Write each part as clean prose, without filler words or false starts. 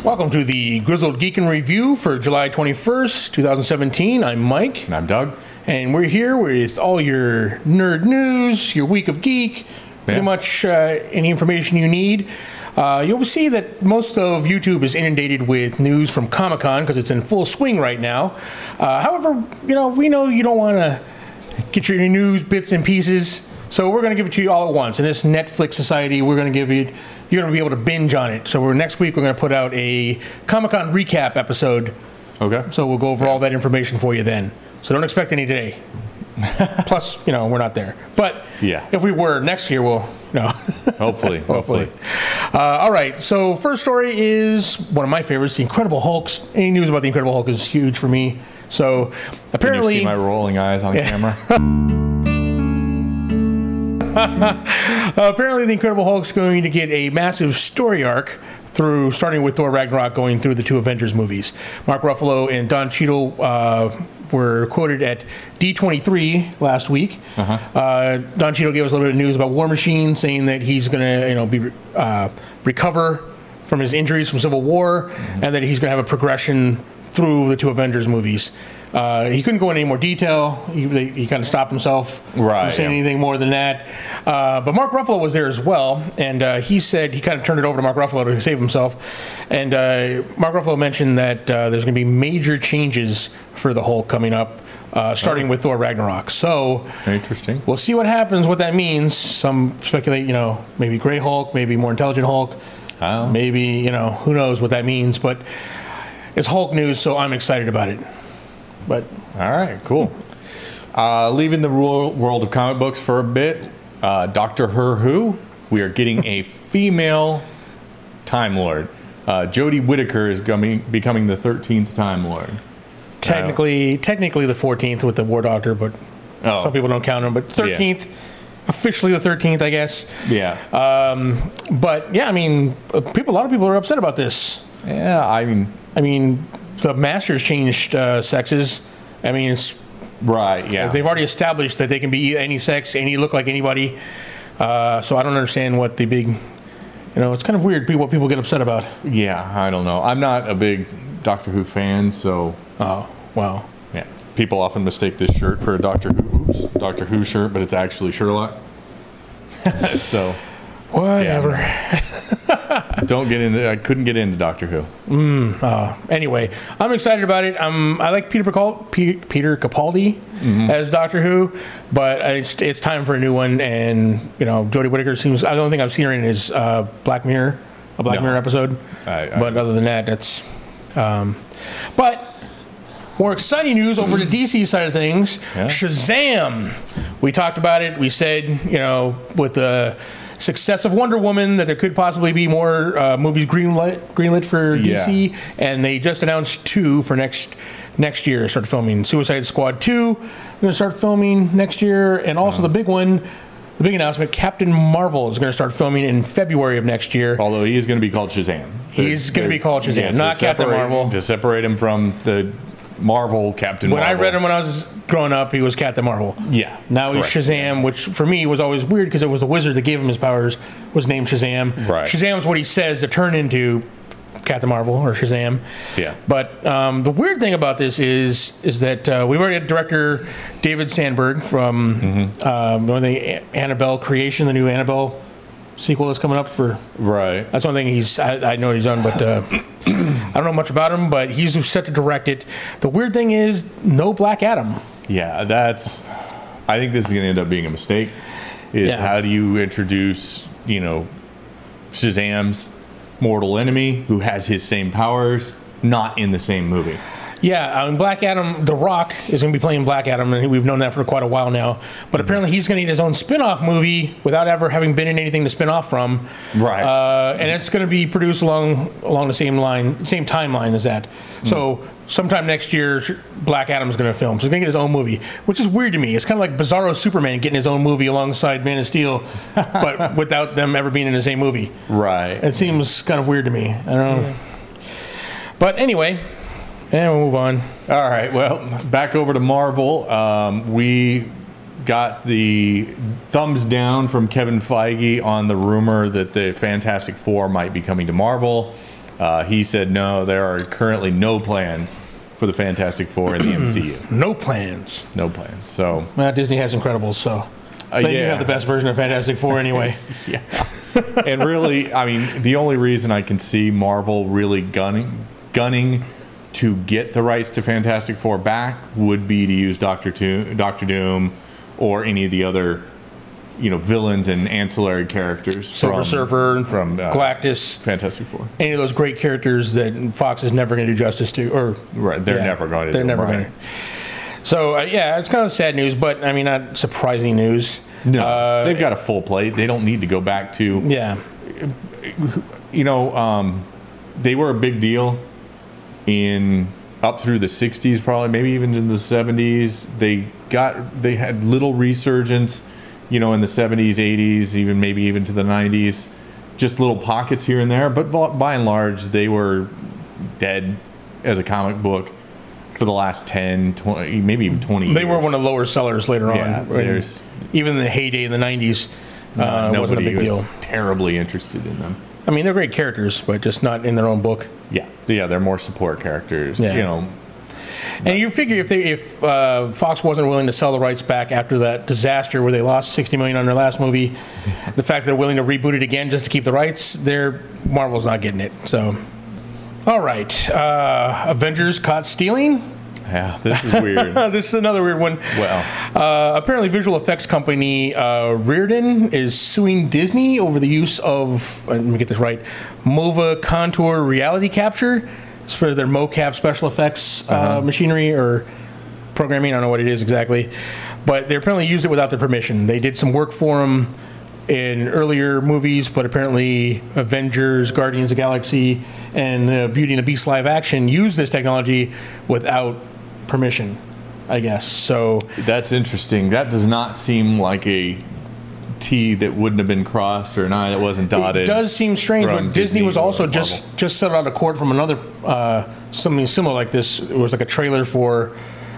Welcome to the Grizzled Geek in Review for July 21st, 2017. I'm Mike. And I'm Doug. And we're here with all your nerd news, your week of geek, pretty much any information you need. You'll see that most of YouTube is inundated with news from Comic-Con because it's in full swing right now. However, we know you don't want to get your news bits and pieces, so we're going to give it to you all at once. In this Netflix society, we're going to give you, you're going to be able to binge on it. So next week, we're going to put out a Comic-Con recap episode. Okay. So we'll go over all that information for you then. So don't expect any today. Plus, we're not there. But if we were, next year we'll, Hopefully. Hopefully. All right. So first story is one of my favorites, The Incredible Hulk. Any news about The Incredible Hulk is huge for me. So apparently... Can you see my rolling eyes on camera? Apparently The Incredible Hulk's going to get a massive story arc starting with Thor Ragnarok, going through the two Avengers movies. Mark Ruffalo and Don Cheadle were quoted at D23 last week. Don Cheadle gave us a little bit of news about War Machine, saying that he's going to recover from his injuries from Civil War, and that he's going to have a progression through the two Avengers movies. He couldn't go into any more detail. He kind of stopped himself from saying anything more than that. But Mark Ruffalo was there as well, and he said he kind of turned it over to Mark Ruffalo to save himself. And Mark Ruffalo mentioned that there's going to be major changes for the Hulk coming up, starting with Thor Ragnarok. So interesting. We'll see what happens, what that means. Some speculate, maybe Gray Hulk, maybe more intelligent Hulk, maybe who knows what that means. But it's Hulk news, so I'm excited about it. But all right, cool. Leaving the world of comic books for a bit, Doctor Who, we are getting a female Time Lord. Jodie Whittaker is becoming the 13th Time Lord. Technically the 14th with the War Doctor, but some people don't count him. But 13th, officially the 13th, I guess. Yeah. But yeah, a lot of people are upset about this. Yeah, I mean. The Masters changed sexes. It's right. Yeah, they've already established that they can be any sex, look like anybody. So I don't understand what the big, it's kind of weird what people get upset about. Yeah, I don't know. I'm not a big Doctor Who fan, so. Oh well. Yeah, people often mistake this shirt for a Doctor Who shirt, but it's actually Sherlock. So. Whatever. Yeah. I couldn't get into Doctor Who. Anyway, I'm excited about it. I like Peter Capaldi as Doctor Who, but it's time for a new one. And Jodie Whittaker seems. I don't think I've seen her in his Black Mirror episode. But other than that, that's. But more exciting news over the DC side of things. Yeah. Shazam. We talked about it. We said with the success of Wonder Woman that there could possibly be more movies greenlit for DC, and they just announced 2 for next year. Start filming Suicide Squad 2. Going to start filming next year, and also the big announcement: Captain Marvel is going to start filming in February of next year. Although he is going to be called Shazam. He's going to be called Shazam, not Captain Marvel. To separate him from the Marvel Captain Marvel. When I read him when I was growing up, he was Captain Marvel. Yeah. Now he's Shazam, which for me was always weird because it was the wizard that gave him his powers was named Shazam. Right. Shazam's what he says to turn into Captain Marvel or Shazam. Yeah. But the weird thing about this is that we've already had director David Sandberg from the Annabelle creation, the new Annabelle sequel that's coming up for. Right. That's one thing I know he's done, but I don't know much about him, but he's set to direct it. The weird thing is no Black Adam. Yeah, I think this is going to end up being a mistake. How do you introduce, Shazam's mortal enemy who has his same powers not in the same movie? Yeah, Black Adam, The Rock is going to be playing Black Adam, and we've known that for quite a while now. But apparently he's going to get his own spin-off movie without ever having been in anything to spin off from. Right. And it's going to be produced along the same timeline as that. So sometime next year, Black Adam's going to film. So he's going to get his own movie, which is weird to me. It's kind of like Bizarro Superman getting his own movie alongside Man of Steel, but without them ever being in the same movie. Right. It seems kind of weird to me. I don't know. Yeah. But anyway... And we'll move on. All right. Well, back over to Marvel. We got the thumbs down from Kevin Feige on the rumor that the Fantastic Four might be coming to Marvel. He said, no, there are currently no plans for the Fantastic Four in the MCU. No plans. No plans. So Disney has Incredibles, so they do have the best version of Fantastic Four anyway. Yeah. And really, I mean, the only reason I can see Marvel really gunning to get the rights to Fantastic Four back would be to use Doctor Doom or any of the other, villains and ancillary characters. Silver Surfer, from Galactus, Fantastic Four. Any of those great characters that Fox is never going to do justice to, or they're never going to. They're never going to. So it's kind of sad news, but I mean, not surprising news. No, they've got a full plate. They don't need to go back to. Yeah. They were a big deal up through the 60s, probably maybe even in the 70s. They had little resurgence, in the 70s, 80s, maybe even to the 90s. Just little pockets here and there, but by and large, they were dead as a comic book for the last 10, 20, maybe even 20 years. They were one of the lower sellers later on. Even in the heyday in the 90s, wasn't a big deal. Terribly interested in them. I mean, they're great characters, but just not in their own book. Yeah, they're more support characters. Yeah. And you figure if Fox wasn't willing to sell the rights back after that disaster where they lost $60 million on their last movie, the fact that they're willing to reboot it again just to keep the rights, Marvel's not getting it. So, all right, Avengers caught stealing. Yeah, this is weird. This is another weird one. Well, apparently, visual effects company Reardon is suing Disney over the use of, let me get this right, MOVA contour reality capture. It's for their mocap special effects machinery or programming. I don't know what it is exactly. But they apparently used it without their permission. They did some work for them in earlier movies, but apparently Avengers, Guardians of the Galaxy, and Beauty and the Beast live action used this technology without permission, I guess. So that's interesting. That does not seem like a T that wouldn't have been crossed or an I that wasn't dotted. It does seem strange, but Disney was also just settled out of court from another something similar like this. It was like a trailer for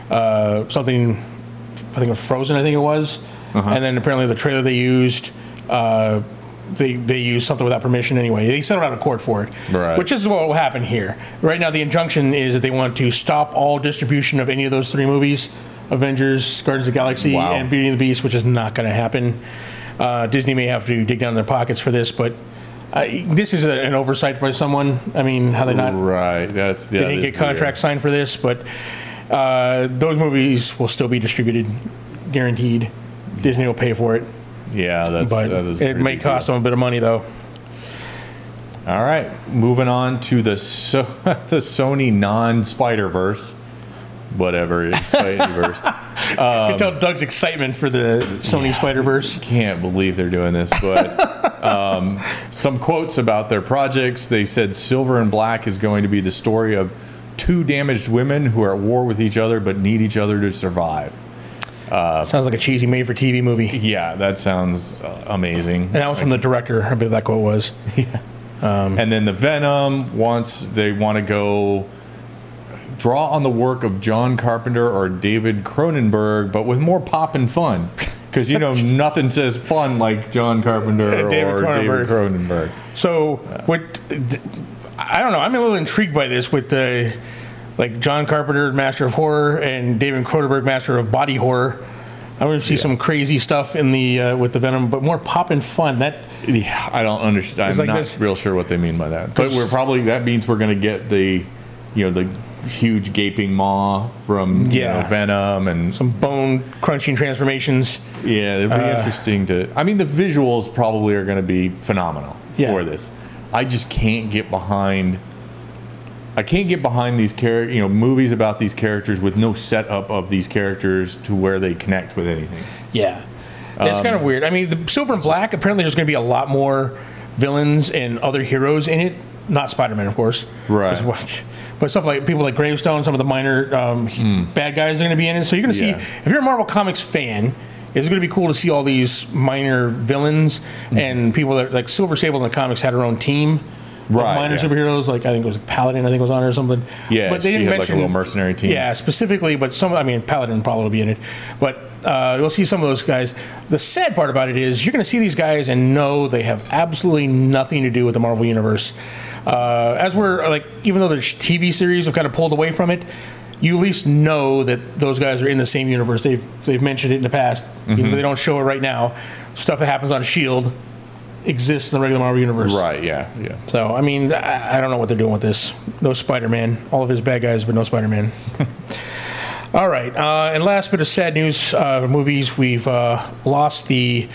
something, I think of Frozen, I think it was. And then apparently the trailer they used, they used something without permission anyway. They settled out of court for it, right. Which is what will happen here. Right now the injunction is that they want to stop all distribution of any of those three movies, Avengers, Guardians of the Galaxy, and Beauty and the Beast, which is not going to happen. Disney may have to dig down in their pockets for this, but this is an oversight by someone. I mean, how they not right? They didn't get contracts signed for this, but those movies will still be distributed, guaranteed. Disney will pay for it. Yeah, that is. It may cost them a bit of money, though. All right, moving on to the Sony non-Spider-Verse. Whatever, Spideyverse. You can tell Doug's excitement for the Sony Spider-Verse. Can't believe they're doing this, but some quotes about their projects. They said Silver and Black is going to be the story of two damaged women who are at war with each other but need each other to survive. Sounds like a cheesy made-for-TV movie. Yeah, that sounds amazing. And that was from the director, I believe that quote was. Yeah. And then the Venom, they want to go draw on the work of John Carpenter or David Cronenberg, but with more pop and fun. Because, nothing says fun like John Carpenter or David Cronenberg. So, I don't know. I'm a little intrigued by this with John Carpenter, Master of Horror, and David Cronenberg, Master of Body Horror. I want to see some crazy stuff in the with the Venom, but more pop and fun. I don't understand. I'm not real sure what they mean by that. But that means we're going to get the huge gaping maw from Venom and some bone crunching transformations. Yeah, it'd be interesting to. I mean, the visuals probably are going to be phenomenal for this. I just can't get behind. These movies about these characters with no setup of these characters to where they connect with anything. Yeah, it's kind of weird. I mean, the Silver and Black, apparently there's going to be a lot more villains and other heroes in it. Not Spider-Man, of course. Right. But stuff like people like Gravestone, some of the minor bad guys are going to be in it. So you're going to see, if you're a Marvel Comics fan, it's going to be cool to see all these minor villains and people that, like Silver Sable in the comics had her own team. Right, minor superheroes, like I think it was Paladin, was on it or something. Yeah, but they didn't mention like a little mercenary team. Yeah, specifically, but Paladin probably will be in it. But you'll see some of those guys. The sad part about it is you're going to see these guys and know they have absolutely nothing to do with the Marvel Universe. As we're like, even though the TV series have kind of pulled away from it, you at least know that those guys are in the same universe. They've mentioned it in the past, even though they don't show it right now. Stuff that happens on S.H.I.E.L.D. exists in the regular Marvel Universe. Right, yeah. So, I mean, I don't know what they're doing with this. No Spider-Man. All of his bad guys, but no Spider-Man. All right. And last bit of sad news, movies. We've lost the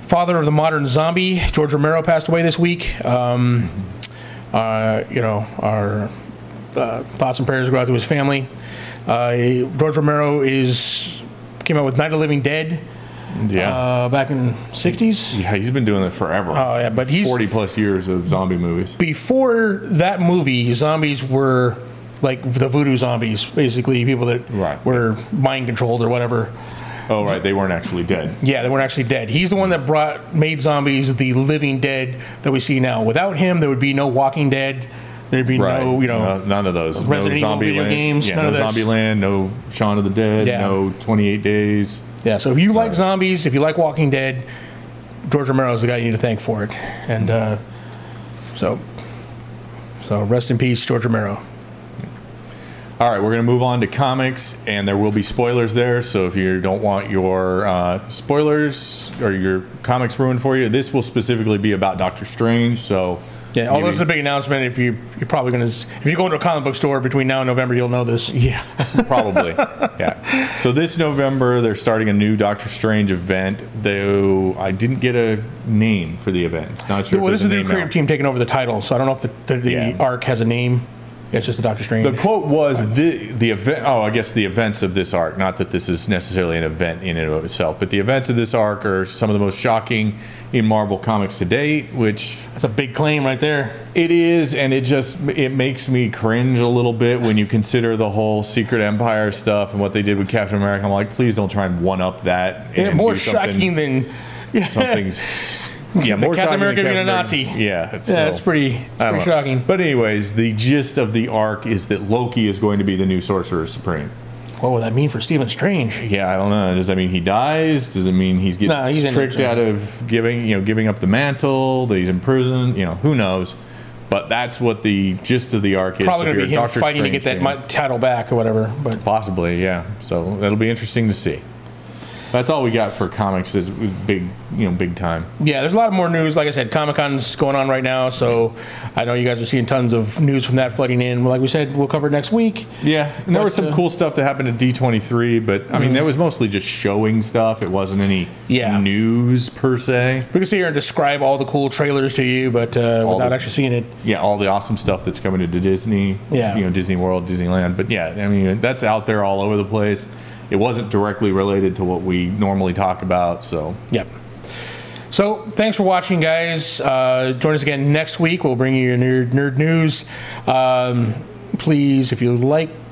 father of the modern zombie. George Romero passed away this week. Our thoughts and prayers go out to his family. George Romero came out with Night of the Living Dead. Yeah. Back in '60s. Yeah, he's been doing it forever. Oh yeah, but he's 40+ years of zombie movies. Before that movie, zombies were like the voodoo zombies, basically people that were mind controlled or whatever. Oh right, they weren't actually dead. Yeah, they weren't actually dead. He's the one that made zombies the living dead that we see now. Without him, there would be no Walking Dead. There'd be no, none of those. Resident no Evil video games. Yeah, none of no this. Zombieland, no Shaun of the Dead, no 28 Days. Yeah, so if you like zombies, if you like Walking Dead, George Romero is the guy you need to thank for it. And so rest in peace, George Romero. All right, we're going to move on to comics, and there will be spoilers there. So if you don't want your spoilers or your comics ruined for you, this will specifically be about Doctor Strange. So yeah, although it's a big announcement, if you're probably going to, if you go into a comic book store between now and November, you'll know this. Yeah, probably. Yeah. So this November, they're starting a new Doctor Strange event, though I didn't get a name for the event. Not sure. Well, this is the new creative team taking over the title, so I don't know if the arc has a name. It's just the Doctor Strange. The quote was the event. Oh, I guess the events of this arc. Not that this is necessarily an event in and of itself, but the events of this arc are some of the most shocking in Marvel Comics to date. Which that's a big claim right there. It is, and it makes me cringe a little bit when you consider the whole Secret Empire stuff and what they did with Captain America. I'm like, please don't try and one up that. And more shocking than something. Yeah, more Captain America being a Nazi. Yeah, it's pretty shocking. But anyways, the gist of the arc is that Loki is going to be the new Sorcerer Supreme. What would that mean for Stephen Strange? Yeah, I don't know. Does that mean he dies? Does it mean he's getting tricked out of giving up the mantle? That he's in prison? Who knows? But that's what the gist of the arc is. Probably going to be him fighting to get that title back or whatever. But possibly, yeah. So that'll be interesting to see. That's all we got for comics. Is big time. Yeah, there's a lot more news. Like I said, Comic-Con's going on right now, so I know you guys are seeing tons of news from that flooding in. Like we said, we'll cover it next week. Yeah, and there was some cool stuff that happened at D23, but I mean, that was mostly just showing stuff. It wasn't any news per se. We can sit here and describe all the cool trailers to you, but without actually seeing it. Yeah, all the awesome stuff that's coming to Disney. Yeah, Disney World, Disneyland. But yeah, I mean, that's out there all over the place. It wasn't directly related to what we normally talk about, so. Yep. So, thanks for watching, guys. Join us again next week. We'll bring you your nerd news. Please, if you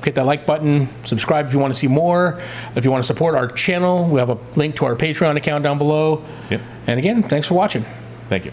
hit that like button. Subscribe if you want to see more. If you want to support our channel, we have a link to our Patreon account down below. Yep. And again, thanks for watching. Thank you.